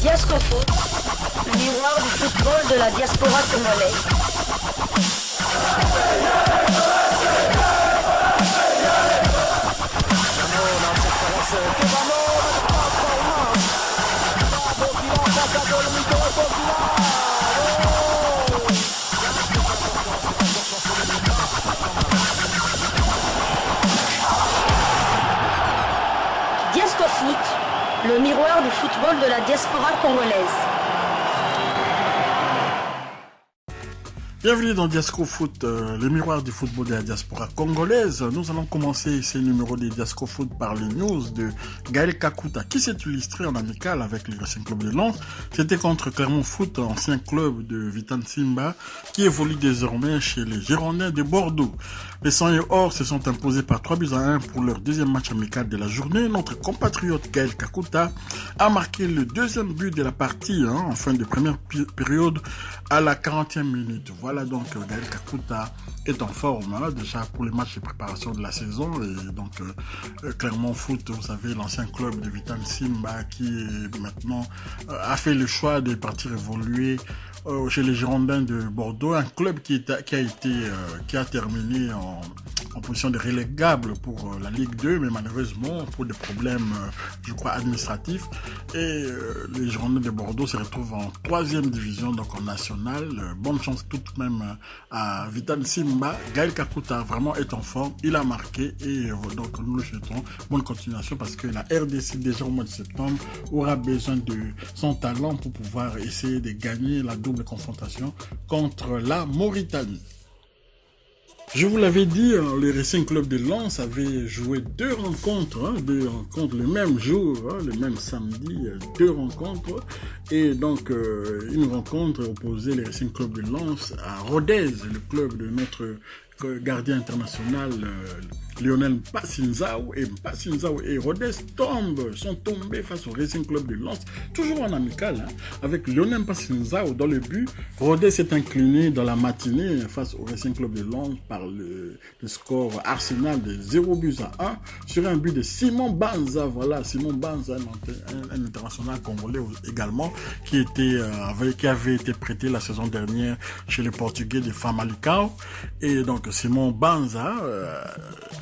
Diasco Foot, le miroir du football de la diaspora congolaise. Diasco Foot, le miroir du football de la diaspora congolaise. Bienvenue dans Diasco Foot, le miroir du football de la diaspora congolaise. Nous allons commencer ces numéros de Diasco Foot par les news de Gaël Kakuta, qui s'est illustré en amical avec le Racing Club de Lens. C'était contre Clermont Foot, ancien club de Vitan Simba, qui évolue désormais chez les Girondins de Bordeaux. Les 100 et or se sont imposés par 3-1 pour leur deuxième match amical de la journée. Notre compatriote Gaël Kakuta a marqué le deuxième but de la partie, en fin de première période à la 40e minute. Voilà donc Gaël Kakuta est en forme déjà pour les matchs de préparation de la saison. Et donc Clermont Foot, vous savez, l'ancien club de Vitan Simba qui maintenant a fait le choix de partir évoluer chez les Girondins de Bordeaux, un club qui a terminé en position de relégable pour la Ligue 2, mais malheureusement pour des problèmes, je crois, administratifs. Et les Girondins de Bordeaux se retrouvent en 3e division, donc en national. Bonne chance tout de même à Vitan Simba. Gaël Kakuta vraiment est en forme, il a marqué et donc nous le souhaitons bonne continuation parce que la RDC déjà au mois de septembre aura besoin de son talent pour pouvoir essayer de gagner la double confrontation contre la Mauritanie. Je vous l'avais dit, le Racing Club de Lens avait joué deux rencontres le même jour, le même samedi, deux rencontres. Et donc, une rencontre opposait le Racing Club de Lens à Rodez, le club de notre gardien international Lionel Mpassinzao et Rodez sont tombés face au Racing Club de Lens, toujours en amical, avec Lionel Mpassinzao dans le but. Rodez s'est incliné dans la matinée face au Racing Club de Lens par le score Arsenal de 0-1 sur un but de Simon Banza. Voilà, Simon Banza, un international congolais également, qui avait été prêté la saison dernière chez les Portugais de Famalicão. Et donc Simon Banza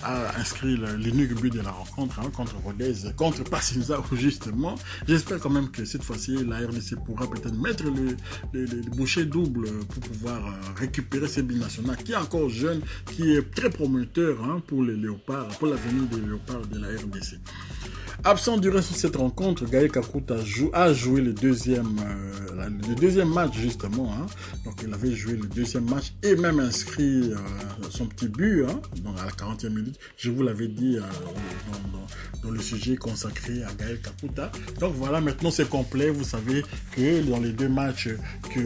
a inscrit l'unique but de la rencontre contre Rodez, contre Passinza justement. J'espère quand même que cette fois-ci la RDC pourra peut-être mettre le bouchée double pour pouvoir récupérer ces binationaux qui est encore jeune, qui est très prometteur pour les Léopards, pour l'avenir des Léopards de la RDC. Absent du reste de cette rencontre, Gaël Kakuta a joué le deuxième match justement. Donc il avait joué le deuxième match et même inscrit son petit but donc à la 40e minute. Je vous l'avais dit dans le sujet consacré à Gaël Kakuta. Donc voilà, maintenant c'est complet. Vous savez que dans les deux matchs que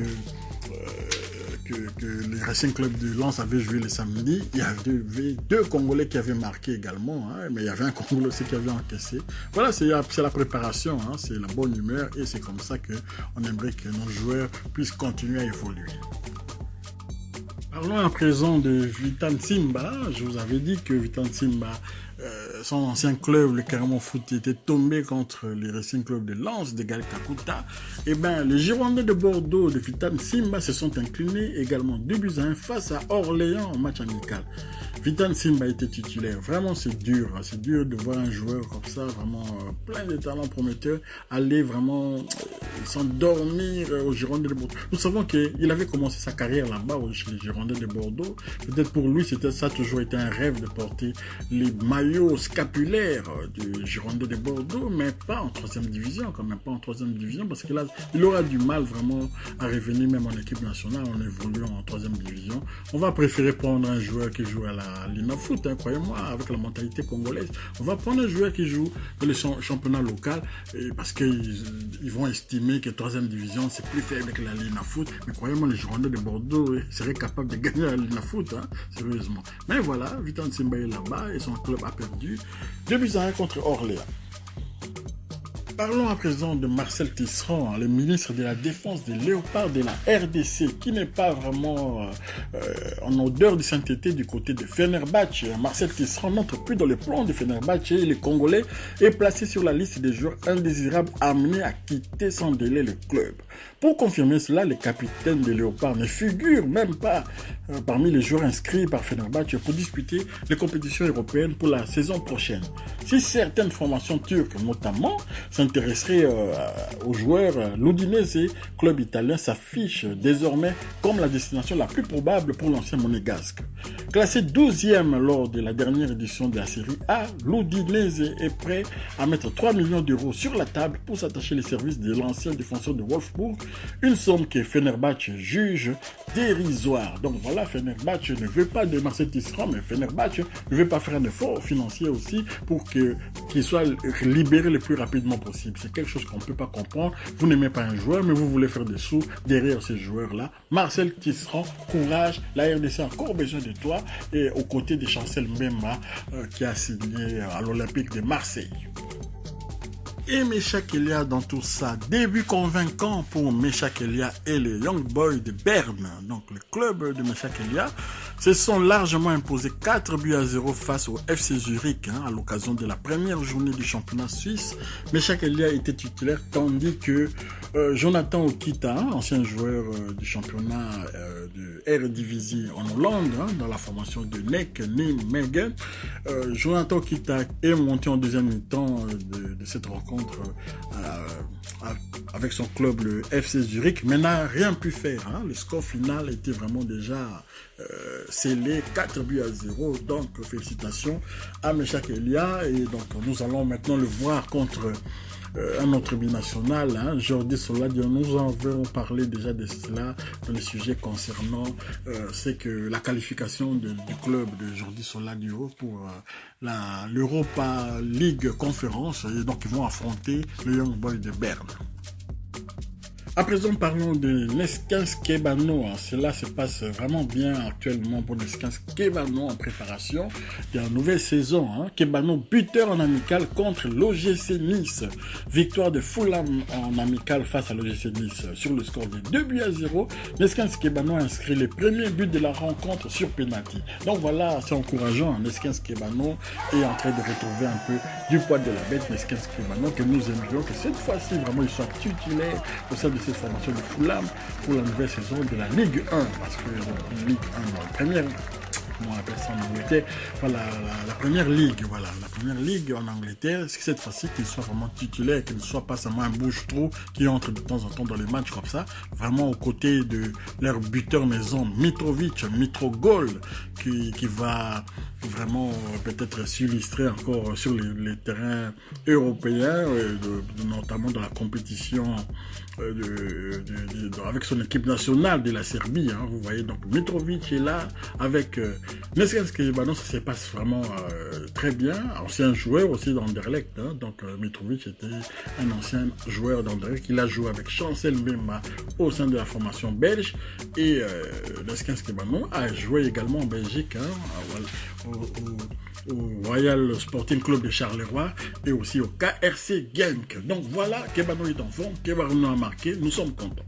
le Racing Club de Lens avait joué le samedi, il y avait deux Congolais qui avaient marqué également, mais il y avait un Congolais aussi qui avait encaissé. Voilà, c'est la préparation, c'est la bonne humeur et c'est comme ça qu'on aimerait que nos joueurs puissent continuer à évoluer. Parlons à présent de Vitan Simba. Je vous avais dit que Vitan Simba, son ancien club, le Clermont Foot, était tombé contre les Racing Club de Lens de Gaël Kakuta. Et les Girondins de Bordeaux de Vitan Simba se sont inclinés également 2-1 face à Orléans en match amical. Vitan Simba était titulaire. Vraiment, c'est dur de voir un joueur comme ça, vraiment plein de talents prometteurs, aller vraiment s'endormir aux Girondins de Bordeaux. Nous savons qu'il avait commencé sa carrière là-bas chez les Girondins de Bordeaux. Peut-être pour lui, ça a toujours été un rêve de porter les maillots scapulaires du Girondins de Bordeaux, mais pas en 3e division, quand même pas en 3e division, parce qu'il aura du mal vraiment à revenir même en équipe nationale en évoluant en 3e division. On va préférer prendre un joueur qui joue à la Lina Foot, croyez-moi, avec la mentalité congolaise. On va prendre un joueur qui joue dans le championnat local parce qu'ils vont estimer que 3e division c'est plus faible que la Lina Foot. Mais croyez-moi, les Girondins de Bordeaux seraient capables de gagner la Lina Foot, sérieusement. Mais voilà, Vitan Simba est là-bas et son club a perdu 2-1 contre Orléans. Parlons à présent de Marcel Tisserand, le ministre de la Défense des Léopards de la RDC, qui n'est pas vraiment en odeur de sainteté du côté de Fenerbahçe. Marcel Tisserand n'entre plus dans le plan de Fenerbahçe et le Congolais est placé sur la liste des joueurs indésirables amenés à quitter sans délai le club. Pour confirmer cela, le capitaine des Léopards ne figure même pas parmi les joueurs inscrits par Fenerbahçe pour disputer les compétitions européennes pour la saison prochaine. Si certaines formations turques, notamment, s'intéresseraient aux joueurs, l'Udinese, club italien, s'affiche désormais comme la destination la plus probable pour l'ancien monégasque. Classé 12e lors de la dernière édition de la Série A, l'Udinese est prêt à mettre 3 millions d'euros sur la table pour s'attacher les services de l'ancien défenseur de Wolfsburg, une somme que Fenerbahçe juge dérisoire. Donc voilà, Fenerbahçe ne veut pas de Marcel Tisserand, mais Fenerbahçe ne veut pas faire un effort financier aussi pour qu'il soit libéré le plus rapidement possible. C'est quelque chose qu'on ne peut pas comprendre. Vous n'aimez pas un joueur, mais vous voulez faire des sous derrière ces joueurs-là. Marcel Tisserand, courage, la RDC a encore besoin de toi, et aux côtés de Chancel Mbemba qui a signé à l'Olympique de Marseille. Et Meshak Elia dans tout ça. Début convaincant pour Meshak Elia et les Young Boys de Berne. Donc le club de Meshak Elia se sont largement imposés 4-0 face au FC Zurich à l'occasion de la première journée du championnat suisse. Meshak Elia était titulaire tandis que Jonathan Okita, ancien joueur du championnat de Eredivisie en Hollande, dans la formation de NEC Nijmegen, Jonathan Okita est monté en deuxième mi-temps de cette rencontre avec son club, le FC Zurich, mais n'a rien pu faire. Le score final était vraiment déjà scellé, 4-0. Donc félicitations à Meshak Elia. Et donc nous allons maintenant le voir contre un autre binational, Jordi Soladiuro. Nous en avons parlé déjà de cela dans les sujets concernant c'est que la qualification du club de Jordi Soladiuro pour l'Europa League Conférence, et donc ils vont affronter le Young Boys de Berne. À présent, parlons de Neskins Kebano. Cela se passe vraiment bien actuellement pour Neskins Kebano en préparation de la nouvelle saison. Kebano buteur en amical contre l'OGC Nice. Victoire de Fulham en amical face à l'OGC Nice sur le score de 2-0. Neskins Kebano a inscrit les premiers buts de la rencontre sur penalty. Donc voilà, c'est encourageant. Neskins Kebano est en train de retrouver un peu du poids de la bête. Neskins Kebano que nous aimerions que cette fois-ci vraiment ils soient titulaires au sein de cette formation de Fulham pour la nouvelle saison de la Ligue 1, parce que la Ligue 1 dans la première, comment on appelle ça en Angleterre, voilà, la première ligue, voilà, la première ligue en Angleterre, c'est que cette fois-ci qu'ils soient vraiment titulaires, qu'ils ne soient pas seulement un bouche-trou qui entre de temps en temps dans les matchs comme ça, vraiment aux côtés de leur buteur maison Mitroglou, qui va vraiment peut-être s'illustrer encore sur les terrains européens, notamment dans la compétition avec son équipe nationale de la Serbie. Vous voyez, donc Mitrovic est là avec Neskins Kebano. Ça se passe vraiment très bien. Ancien joueur aussi d'Anderlecht. Donc Mitrovic était un ancien joueur d'Anderlecht. Il a joué avec Chancel Mbemba au sein de la formation belge. Et Neskins Kebano a joué également en Belgique, au Royal Sporting Club de Charleroi et aussi au KRC Genk. Donc voilà, Kebano est en forme, Kebano a marqué, nous sommes contents.